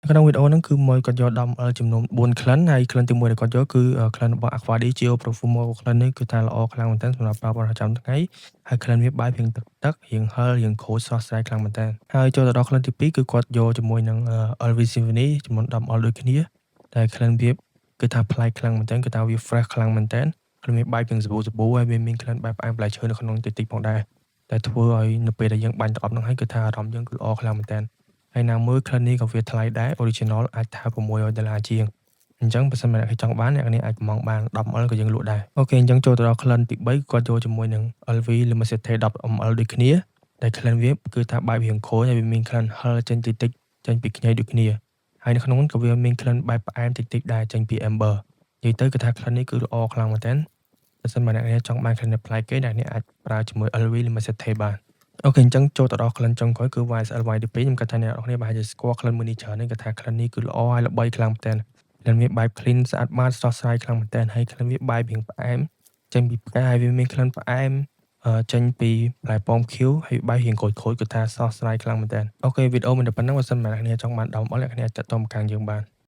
ក្នុងវីដេអូហ្នឹងគឺមួយគាត់យកដំចំនួន4ក្លិនហើយក្លិនទី1ដែលគាត់យកគឺក្លិនរបស់ Aqua di Gio Profumo ក្លិននេះគឺថាល្អខ្លាំងមែនទែនសម្រាប់ប្រើប្រាស់ប្រចាំថ្ងៃហើយក្លិនវាបែបរៀងទឹករៀងហឹររៀងក្រូចស្រស់ស្រាយខ្លាំងមែនទែនហើយចូលទៅដល់ក្លិនទី2គឺគាត់យកជាមួយនឹង LV Symphony ចំនួន10ដូចគ្នាតែក្លិនវាគឺថាប្លែកខ្លាំងមែនទែនគឺថាវា fresh ខ្លាំងមែនទែនក្លិនវាបែបរៀងសាប៊ូហើយវាមានក្លិនបែបផ្អែមផ្លែឈើនៅក្នុងតិចៗផងដែរតែធ្វើឲ្យនៅពេលដែលយើងបាញ់ទៅអប់ហ្នឹងហើយគឺថាអារម្មណ៍យើងគឺល្អខ្លាំងមែនទែនហើយណាមួយក្លិននេះក៏វាថ្លៃដែរ original អាចថា$600ជាងអញ្ចឹងបើសិនបើអ្នកចង់បានអ្នកនាងអាចកម្មង់បាន 10ml ក៏យើងលក់ដែរអូខេអញ្ចឹងចូលទៅដល់ក្លិនទី3គាត់យកជាមួយនឹង LV Lumicite 10ml ដូចគ្នាតែក្លិនវាគឺថាបែបរៀងខូចហើយវាមានក្លិនហឹរចេញតិចៗចេញពីខ្ញីដូចគ្នាហើយនៅក្នុងនោះក៏វាមានក្លិនបែបផ្អែមតិចៗដែរចេញពី Amber និយាយទៅគឺថាក្លិននេះគឺល្អខ្លាំងមែនទែនបើសិនបើអ្នកនាងចង់បានក្លិនប្លែកគេអ្នកនាងអាចប្រើជាមួយ LV Lumicite បានអូខេអញ្ចឹងចូលទៅដល់ក្លិនចុងក្រោយគឺ YSL YDP ខ្ញុំគិតថាអ្នកនរគ្នាប្រហែលជាស្គាល់ក្លិនមួយនេះច្រើនហើយគាត់ថាក្លិននេះគឺល្អហើយល្បីខ្លាំងមែនទែនក្លិនវាបែប clean ស្អាតបាតស្រស់ស្រាយខ្លាំងមែនទែនហើយក្លិនវាបែបរៀងផ្អែមចេញពីផ្កាហើយវាមានក្លិនផ្អែមចេញពីផ្លែប៉ោមខៀវហើយបែបរៀងក្រូចៗគឺថាស្រស់ស្រាយខ្លាំងមែនទែនអូខេវីដេអូមានតែប៉ុណ្្នឹងបើសិនបើអ្នកនាងចង់បាន10mlអ្នកនាងអាចទាក់ទងមកខាងយើងបាន